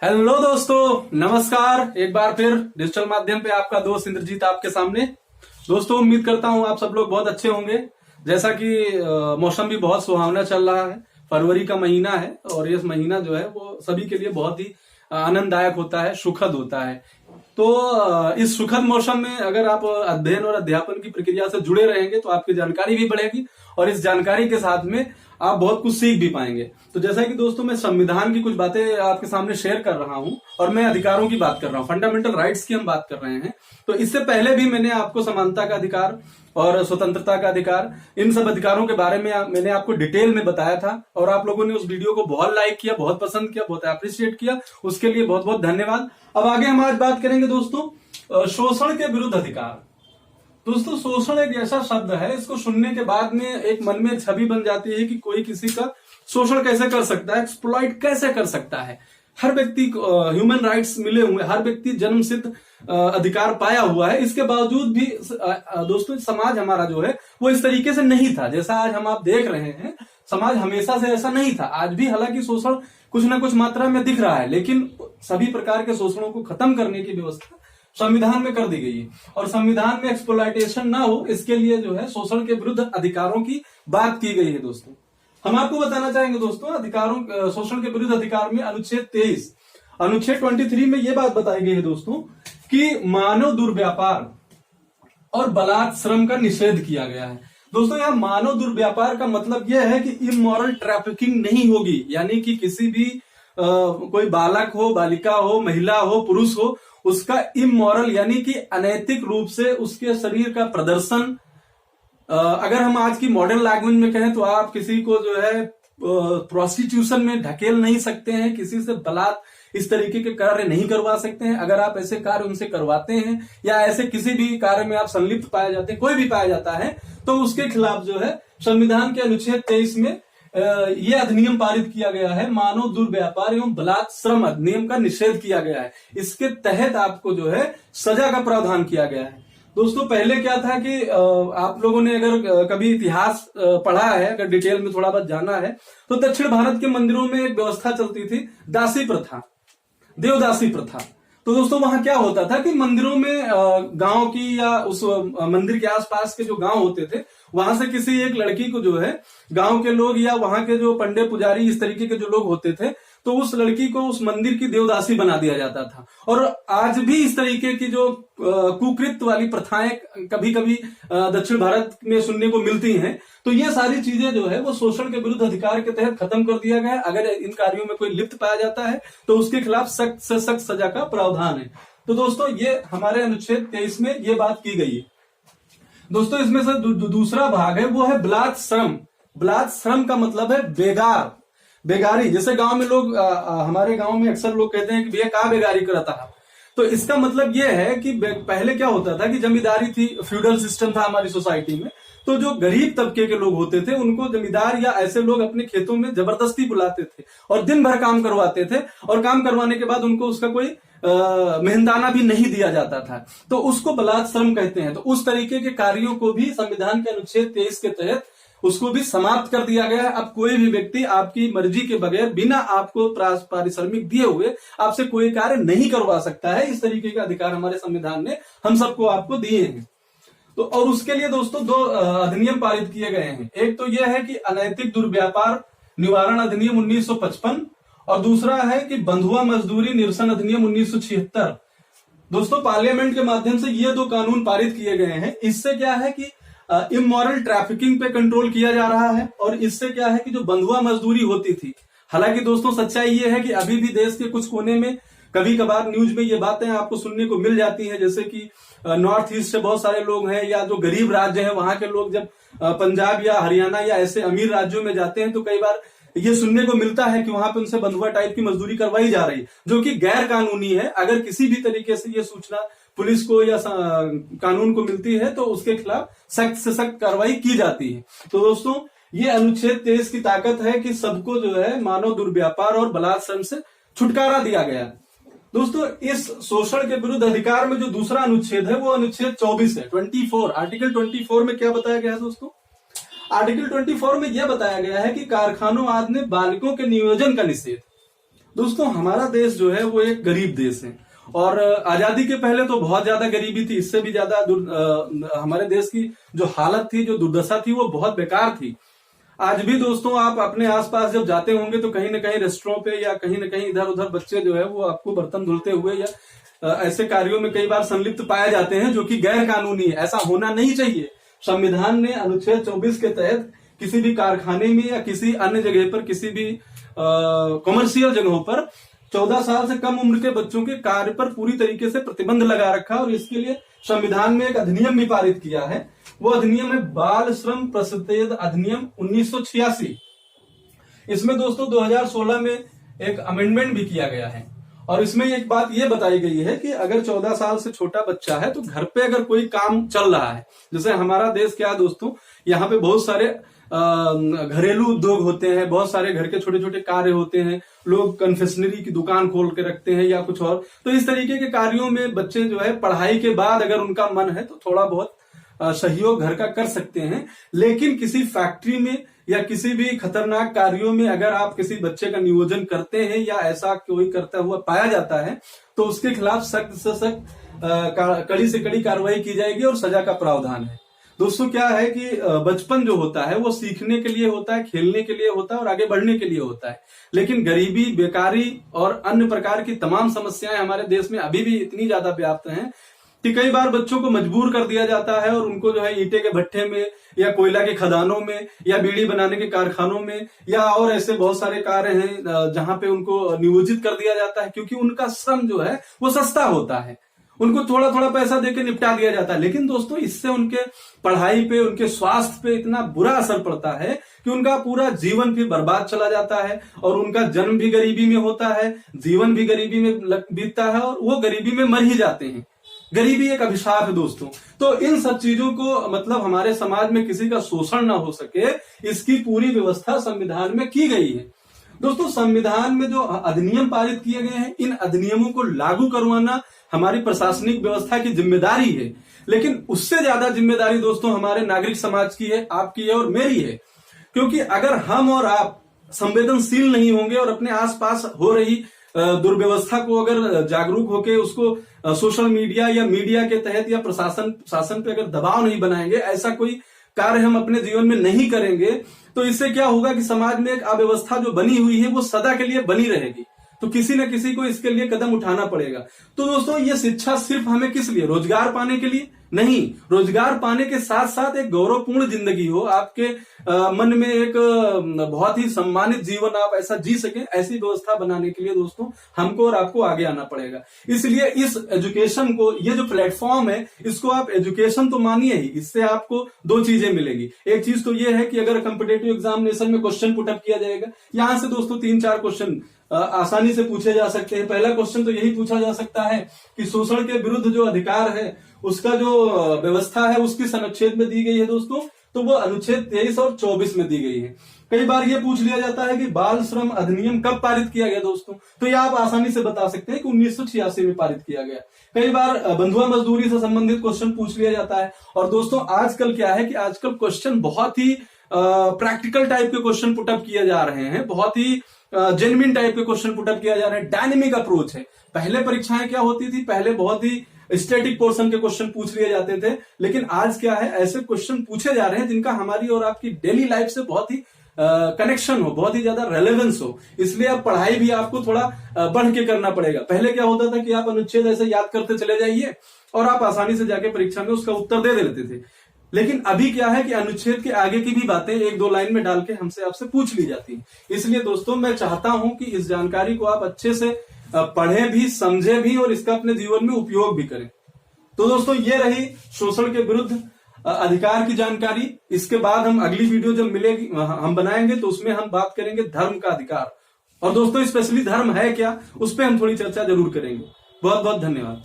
Hello दोस्तों, नमस्कार। एक बार फिर डिजिटल माध्यम पे आपका दोस्त इंद्रजीत आपके सामने। दोस्तों, उम्मीद करता हूँ आप सब लोग बहुत अच्छे होंगे। जैसा कि मौसम भी बहुत सुहावना चल रहा है। फरवरी का महीना है और ये महीना जो है वो सभी के लिए बहुत ही आनंददायक होता है, सुखद होता है। तो इस सुखद मौसम में अगर आप अध्ययन और अध्यापन की प्रक्रिया से जुड़े रहेंगे तो आपकी जानकारी भी बढ़ेगी और इस जानकारी के साथ में आप बहुत कुछ सीख भी पाएंगे। तो जैसा कि दोस्तों मैं संविधान की कुछ बातें आपके सामने शेयर कर रहा हूं और मैं अधिकारों की बात कर रहा हूं, फंडामेंटल राइट्स की हम बात कर रहे हैं। तो इससे पहले भी मैंने आपको समानता का अधिकार और स्वतंत्रता का अधिकार, इन सब अधिकारों के बारे में मैंने आपको डिटेल में बताया था और आप लोगों ने उस वीडियो को बहुत लाइक किया, बहुत पसंद किया, बहुत अप्रिशिएट किया। उसके लिए बहुत बहुत धन्यवाद। अब आगे हम आज बात करेंगे दोस्तों शोषण के विरुद्ध अधिकार। दोस्तों, शोषण एक ऐसा शब्द है, इसको सुनने के बाद में एक मन में छवि बन जाती है कि कोई किसी का शोषण कैसे कर सकता है, एक्सप्लॉइट कैसे कर सकता है। हर व्यक्ति को ह्यूमन राइट्स मिले हुए, हर व्यक्ति जन्म सिद्ध अधिकार पाया हुआ है। इसके बावजूद भी दोस्तों समाज हमारा जो है वो इस तरीके से नहीं था जैसा आज हम आप देख रहे हैं। समाज हमेशा से ऐसा नहीं था। आज भी हालांकि शोषण कुछ ना कुछ मात्रा में दिख रहा है, लेकिन सभी प्रकार के शोषणों को खत्म करने की व्यवस्था संविधान में कर दी गई है और संविधान में एक्सप्लॉइटेशन ना हो इसके लिए जो है शोषण के विरुद्ध अधिकारों की बात की गई है। दोस्तों, हम आपको बताना चाहेंगे दोस्तों अधिकारों शोषण के विरुद्ध अधिकार में अनुच्छेद 23 अनुच्छेद 23 में यह बात बताई गई है दोस्तों कि मानव दुर्व्यापार और बलात् श्रम का निषेध किया गया है। दोस्तों, यहाँ मानव दुर्व्यापार का मतलब यह है कि इमोरल ट्रैफिकिंग नहीं होगी, यानी कि किसी भी कोई बालक हो, बालिका हो, महिला हो, पुरुष हो, उसका इमोरल यानी कि अनैतिक रूप से उसके शरीर का प्रदर्शन, अगर हम आज की मॉडर्न लैंग्वेज में कहें तो आप किसी को जो है प्रोस्टिट्यूशन में ढकेल नहीं सकते हैं, किसी से बलात् इस तरीके के कार्य नहीं करवा सकते हैं। अगर आप ऐसे कार्य उनसे करवाते हैं या ऐसे किसी भी कार्य में आप संलिप्त पाए जाते हैं, कोई भी पाया जाता है, तो उसके खिलाफ जो है संविधान के अनुच्छेद 23 में यह अधिनियम पारित किया गया है। मानव दुर्व्यापार एवं बलात् श्रम अधिनियम का निषेध किया गया है। इसके तहत आपको जो है सजा का प्रावधान किया गया है। दोस्तों, पहले क्या था कि आप लोगों ने अगर कभी इतिहास पढ़ा है, अगर डिटेल में थोड़ा बहुत जाना है, तो दक्षिण भारत के मंदिरों में एक व्यवस्था चलती थी, दासी प्रथा, देवदासी प्रथा। तो दोस्तों वहां क्या होता था कि मंदिरों में गांव की या उस मंदिर के आसपास के जो गांव होते थे वहां से किसी एक लड़की को जो है गांव के लोग या वहां के जो पंडित पुजारी इस तरीके के जो लोग होते थे, तो उस लड़की को उस मंदिर की देवदासी बना दिया जाता था। और आज भी इस तरीके की जो कुकृत वाली प्रथाएं कभी कभी दक्षिण भारत में सुनने को मिलती हैं। तो ये सारी चीजें जो है वो शोषण के विरुद्ध अधिकार के तहत खत्म कर दिया गया है। अगर इन कार्यों में कोई लिप्त पाया जाता है तो उसके खिलाफ सख्त से सख्त सजा का प्रावधान है। तो दोस्तों, ये हमारे अनुच्छेद 23 में ये बात की गई है। दोस्तों, इसमें से दूसरा भाग है वो है बलात् श्रम। बलात् श्रम का मतलब है बेगार, बेगारी। जैसे गांव में लोग हमारे गांव में अक्सर लोग कहते हैं कि भैया कहाँ बेगारी करता है। तो इसका मतलब यह है कि पहले क्या होता था कि जमींदारी थी, फ्यूडल सिस्टम था हमारी सोसाइटी में। तो जो गरीब तबके के लोग होते थे उनको जमींदार या ऐसे लोग अपने खेतों में जबरदस्ती बुलाते थे और दिन भर काम करवाते थे और काम करवाने के बाद उनको उसका कोई मेहनताना भी नहीं दिया जाता था। तो उसको बलात् श्रम कहते हैं। तो उस तरीके के कार्यों को भी संविधान के अनुच्छेद 23 के तहत उसको भी समाप्त कर दिया गया है। अब कोई भी व्यक्ति आपकी मर्जी के बगैर बिना आपको पारिश्रमिक दिए हुए आपसे कोई कार्य नहीं करवा सकता है। इस तरीके का अधिकार हमारे संविधान ने हम सबको आपको दिए हैं। तो और उसके लिए दोस्तों 2 अधिनियम पारित किए गए हैं। एक तो यह है कि अनैतिक दुर्व्यापार निवारण अधिनियम 1955 और दूसरा है कि बंधुआ मजदूरी निरसन अधिनियम 1976। दोस्तों, पार्लियामेंट के माध्यम से ये 2 कानून पारित किए गए हैं। इससे क्या है कि इमोरल ट्रैफिकिंग पे कंट्रोल किया जा रहा है और इससे क्या है कि जो बंधुआ मजदूरी होती थी, हालांकि दोस्तों सच्चाई ये है कि अभी भी देश के कुछ कोने में कभी कभार न्यूज में ये बातें आपको सुनने को मिल जाती हैं, जैसे कि नॉर्थ ईस्ट से बहुत सारे लोग हैं या जो गरीब राज्य हैं वहां के लोग जब पंजाब या हरियाणा या ऐसे अमीर राज्यों में जाते हैं तो कई बार ये सुनने को मिलता है कि वहां पे उनसे बंधुआ टाइप की मजदूरी करवाई जा रही है, जो कि गैर कानूनी है। अगर किसी भी तरीके से ये सूचना पुलिस को या कानून को मिलती है तो उसके खिलाफ सख्त से सख्त कार्रवाई की जाती है। तो दोस्तों, ये अनुच्छेद 23 की ताकत है कि सबको जो है मानव दुर्व्यापार और बलात् श्रम से छुटकारा दिया गया। दोस्तों, इस शोषण के विरुद्ध अधिकार में जो दूसरा अनुच्छेद है वो अनुच्छेद 24 है, 24। आर्टिकल 24 में क्या बताया गया है दोस्तों? आर्टिकल 24 में यह बताया गया है कि कारखानों आदि में बालिकों के नियोजन का निषेध दोस्तों हमारा देश जो है वो एक गरीब देश है और आजादी के पहले तो बहुत ज्यादा गरीबी थी, इससे भी ज्यादा हमारे देश की जो हालत थी, जो दुर्दशा थी, वो बहुत बेकार थी। आज भी दोस्तों आप अपने आसपास जब जाते होंगे तो कहीं ना कहीं रेस्टोरेंट पे या कहीं ना कहीं इधर उधर बच्चे जो है वो आपको बर्तन धुलते हुए या ऐसे कार्यों में कई बार संलिप्त पाए जाते हैं जो कि गैर कानूनी है। ऐसा होना नहीं चाहिए। संविधान ने अनुच्छेद 24 के तहत किसी भी कारखाने में या किसी अन्य जगह पर, किसी भी कॉमर्शियल जगहों पर 14 साल से कम उम्र के बच्चों के कार्य पर पूरी तरीके से प्रतिबंध लगा रखा और इसके लिए संविधान में एक अधिनियम भी पारित किया है। वो अधिनियम है बाल श्रम प्रतिषेध अधिनियम 1986। इसमें दोस्तों 2016 में एक अमेंडमेंट भी किया गया है और इसमें एक बात ये बताई गई है कि अगर 14 साल से छोटा बच्चा है तो घर पे अगर कोई काम चल रहा है, जैसे हमारा देश क्या है दोस्तों, यहाँ पे बहुत सारे घरेलू उद्योग होते हैं, बहुत सारे घर के छोटे छोटे कार्य होते हैं, लोग कन्फेक्शनरी की दुकान खोल के रखते हैं या कुछ और। तो इस तरीके के कार्यों में बच्चे जो है पढ़ाई के बाद अगर उनका मन है तो थोड़ा बहुत सहयोग घर का कर सकते हैं। लेकिन किसी फैक्ट्री में या किसी भी खतरनाक कार्यों में अगर आप किसी बच्चे का नियोजन करते हैं या ऐसा कोई करता हुआ पाया जाता है तो उसके खिलाफ सख्त से सख्त कड़ी से कड़ी कार्रवाई की जाएगी और सजा का प्रावधान है। दोस्तों क्या है कि बचपन जो होता है वो सीखने के लिए होता है, खेलने के लिए होता है और आगे बढ़ने के लिए होता है। लेकिन गरीबी, बेकारी और अन्य प्रकार की तमाम समस्याएं हमारे देश में अभी भी इतनी ज्यादा व्याप्त हैं कि कई बार बच्चों को मजबूर कर दिया जाता है और उनको जो है ईंटे के भट्टे में या कोयला के खदानों में या बीड़ी बनाने के कारखानों में या और ऐसे बहुत सारे कार्य हैं जहां पे उनको नियोजित कर दिया जाता है, क्योंकि उनका श्रम जो है वो सस्ता होता है। उनको थोड़ा थोड़ा पैसा देके निपटा दिया जाता है। लेकिन दोस्तों इससे उनके पढ़ाई पे, उनके स्वास्थ्य पे इतना बुरा असर पड़ता है कि उनका पूरा जीवन फिर बर्बाद चला जाता है और उनका जन्म भी गरीबी में होता है, जीवन भी गरीबी में बीतता है और वो गरीबी में मर ही जाते हैं। गरीबी एक अभिशाप है दोस्तों। तो इन सब चीजों को मतलब हमारे समाज में किसी का शोषण ना हो सके, इसकी पूरी व्यवस्था संविधान में की गई है। दोस्तों संविधान में जो अधिनियम पारित किए गए हैं, इन अधिनियमों को लागू करवाना हमारी प्रशासनिक व्यवस्था की जिम्मेदारी है। लेकिन उससे ज्यादा जिम्मेदारी दोस्तों हमारे नागरिक समाज की है, आपकी है और मेरी है। क्योंकि अगर हम और आप संवेदनशील नहीं होंगे और अपने आसपास हो रही दुर्व्यवस्था को अगर जागरूक होकर उसको सोशल मीडिया या मीडिया के तहत या शासन पे अगर दबाव नहीं बनाएंगे, ऐसा कोई कार्य हम अपने जीवन में नहीं करेंगे, तो इससे क्या होगा कि समाज में एक अव्यवस्था जो बनी हुई है वो सदा के लिए बनी रहेगी। तो किसी न किसी को इसके लिए कदम उठाना पड़ेगा। तो दोस्तों ये शिक्षा सिर्फ हमें किस लिए, रोजगार पाने के लिए नहीं, रोजगार पाने के साथ साथ एक गौरवपूर्ण जिंदगी हो, आपके मन में एक बहुत ही सम्मानित जीवन आप ऐसा जी सके, ऐसी व्यवस्था बनाने के लिए दोस्तों हमको और आपको आगे आना पड़ेगा। इसलिए इस एजुकेशन को, ये जो प्लेटफॉर्म है, इसको आप एजुकेशन तो मानिए ही, इससे आपको दो चीजें मिलेगी। एक चीज तो ये है कि अगर कॉम्पिटिटिव एग्जामिनेशन में क्वेश्चन पुटअप किया जाएगा, यहां से दोस्तों 3-4 क्वेश्चन आसानी से पूछे जा सकते हैं। पहला क्वेश्चन तो यही पूछा जा सकता है कि शोषण के विरुद्ध जो अधिकार है उसका जो व्यवस्था है उसकी अनुच्छेद में दी गई है दोस्तों, तो वो अनुच्छेद 23 और 24 में दी गई है। कई बार ये पूछ लिया जाता है कि बाल श्रम अधिनियम कब पारित किया गया दोस्तों, तो ये आप आसानी से बता सकते हैं कि 1986 में पारित किया गया। कई बार बंधुआ मजदूरी से संबंधित क्वेश्चन पूछ लिया जाता है। और दोस्तों आजकल क्या है कि आजकल क्वेश्चन बहुत ही प्रैक्टिकल टाइप के क्वेश्चन पुटअप किए जा रहे हैं, बहुत ही जेन्युइन टाइप के क्वेश्चन पुटअप किया जा रहा है। डायनेमिक अप्रोच है। पहले परीक्षाएं क्या होती थी, पहले बहुत ही स्टैटिक पोर्शन के क्वेश्चन पूछ लिए जाते थे, लेकिन आज क्या है, ऐसे क्वेश्चन पूछे जा रहे हैं जिनका हमारी और आपकी डेली लाइफ से बहुत ही कनेक्शन हो, बहुत ही ज्यादा रेलेवेंस हो। इसलिए अब पढ़ाई भी आपको थोड़ा बढ़ के करना पड़ेगा। पहले क्या होता था कि आप अनुच्छेद ऐसे याद करते चले जाइए और आप आसानी से जाके परीक्षा में उसका उत्तर दे देते थे। लेकिन अभी क्या है कि अनुच्छेद के आगे की भी बातें 1-2 लाइन में डाल के हमसे आपसे पूछ ली जाती हैं। इसलिए दोस्तों मैं चाहता हूं कि इस जानकारी को आप अच्छे से पढ़ें भी, समझें भी और इसका अपने जीवन में उपयोग भी करें। तो दोस्तों ये रही शोषण के विरुद्ध अधिकार की जानकारी। इसके बाद हम अगली वीडियो जब मिलेगी हम बनाएंगे तो उसमें हम बात करेंगे धर्म का अधिकार। और दोस्तों स्पेशली धर्म है क्या, उस पर हम थोड़ी चर्चा जरूर करेंगे। बहुत बहुत धन्यवाद।